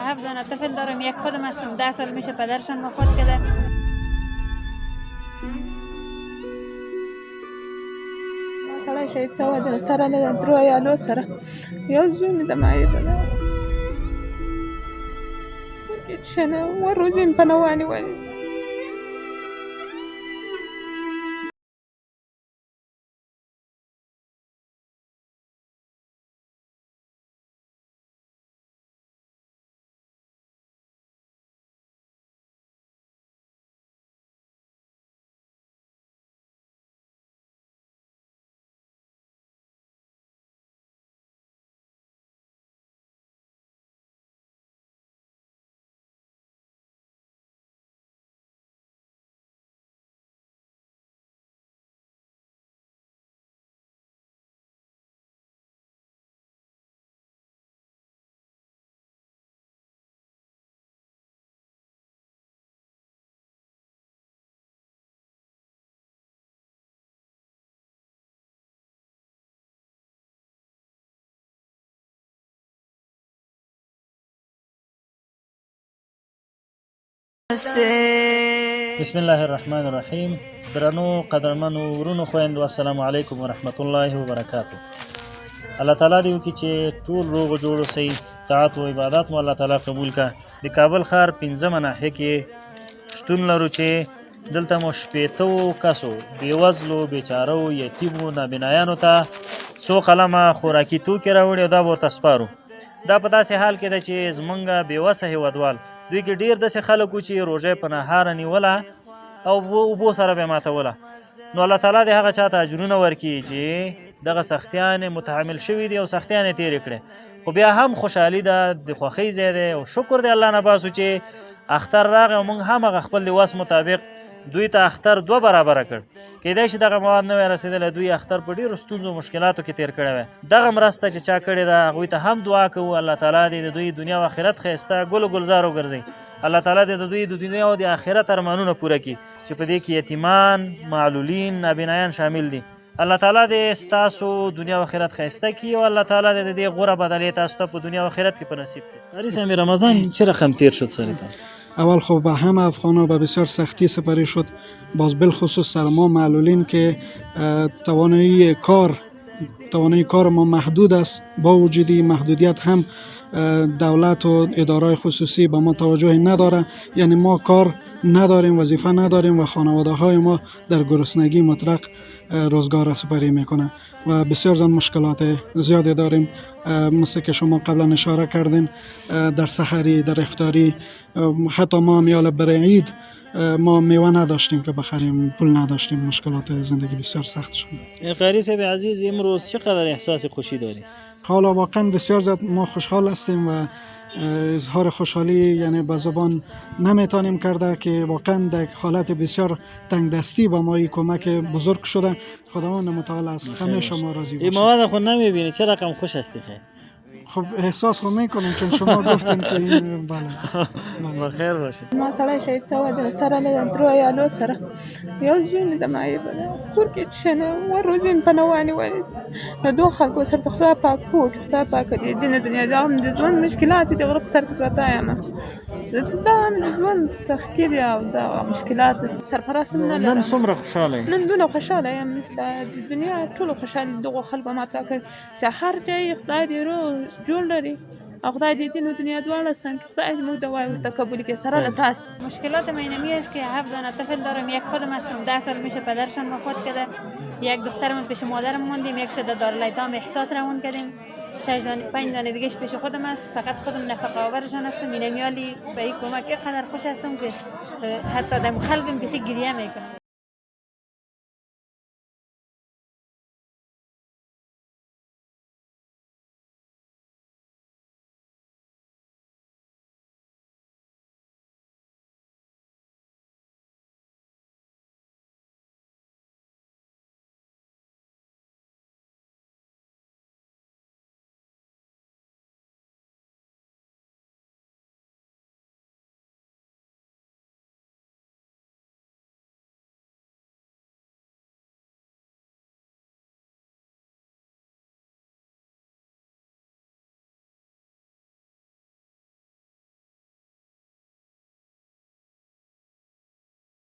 7 دانه طفل دارم. یک خودم هستم 10 سال میشه پدرشان وفات کرده. سړی شهید شوی دی، سره نه ده، درو عیالو سره یو زوی مې د مایده ده. کور کې څه نه وروځي په نه وانیولې. بسم الله الرحمن الرحیم. درنو قدرمنو ورونو خویندو، السلام علیکم ورحمت الله وبرکاتو. الله تعالی دې وکړي چې ټول روغ جوړ اوسئ، طاعت او عبادت مو الله تعالی قبول کړه. د کابل ښار 15 ناحیه کې شتون لرو چې دلته مو 80 کسو بېوزلو، بېچارو، یتیمو، نابینایانو ته څو قلمه خوراکي توکي راوړي او دا به ورته سپارو. دا په داسې حال کې ده چې زمونږ بېوسه هېوادوال دوی کې ډېر داسې خلک وو چې روژه په نهاره نیوله او اوبو سره به یې ماتوله. نو الله تعالی دې هغه چاته اجرونه ورکړي چې دغه سختیانې متحمل شوي دي او سختیانې تېرې کړې. خو بیا هم خوشحالي ده، د خوښۍ ځای دی او شکر دی الله نه باسو چې اختر راغی او موږ هم هغه خپل د وس مطابق دوی ته اختر 2 برابره کړ. کیدای شي دغه مواد نه وای رسېدلی، دوی اختر په ډېرو ستونزو مشکلاتو کې تېر کړی وی. دغه مرسته چې چا کړې ده هغوی ته هم دعا کوو الله تعالی دې د دوی دنیا او آخرت ښایسته ګل و ګلزار وګرځوي. الله تعالی دې د دوی د دنیا او د آخرت ارمانونه پوره کړي چې په دې کې یتیمان، معلولین، نابینایان شامل دي. الله تعالی دې ستاسو دنیا او آخرت ښایسته کړي او الله تعالی دې د دې غوره بدلې تاسو ته په دنیا او آخرت کې په نصیب کړي. قاری صاحب، رمضان چه رقم تیر شد سر تا؟ اول خب به همه افغان‌ها به بسیار سختی سپری شد، باز بالخصوص سر ما معلولین که توانایی کار ما محدود است. با وجود این محدودیت هم دولت و ادارای خصوصی به ما توجه نداره، یعنی ما کار نداریم، وظیفه نداریم و خانواده های ما در گرسنگی مطلق روزگار سپری میکنه و بسیار زن مشکلات زیادی داریم. مثل که شما قبلا اشاره کردین، در سحری، در افطاری، حتی ما هم یال برای عید ما میوه نداشتیم که بخریم، پول نداشتیم، مشکلات زندگی بسیار سخت شد. قاری صاحب عزیز، امروز چقدر احساس خوشی داری؟ حالا واقعا بسیار زیاد ما خوشحال هستیم و اظهار خوشحالی یعنی به زبان نمیتونیم کرده که واقعا در حالت بسیار تنگ دستی با ما کمک بزرگ شده. خداوند متعال از همه شما راضی باشه. این مواد خود نمیبینی چه رقم خوش هستی خیر؟ خب احساس خود میکنیم چون شما گفتین که این بله. بخیر باشید. ما سړی شهید شوی دی، سره نه ده، درو عیالو سره یو زوی مې د مایده ده. کور کې څه نه وروځي په نه وانیولې. د دوه خلکو سره د خدای پاک کور کې خدای پاک دې دین دنیا دا هم د ژوند مشکلات دي، د غره په سر کې پرته یم. دا هم د ژوند سختي دي او دا مشکلات سرپرست هم نه لرم. نن څومره خوشحاله یې؟ نن دونه خوشحاله یم مثل د دنیا ټولو خوشحالي دغو خلکو ما ته کړې. سهار جای خدای دې روغ جوړ لري او خدای دې دین و دنیا دواړه سم کړي. خدای دې موږ دعای ورته قبول کړي سره له تاسو. مشکلات من اینمی است که 7 دانه طفل دارم. یک خودم هستم 10 سال میشه پدرشان وفات کرده. یک دخترم پیش مادرم موندیم، یک شده دارالایتام احساس روان کردیم. 5 دانه دیگهش پیش خودم است. فقط خودم نفقه آورشان هستم. اینمیالی به این کمک اینقدر خوش هستم که حتی دم قلبم بخی گریه میکنم.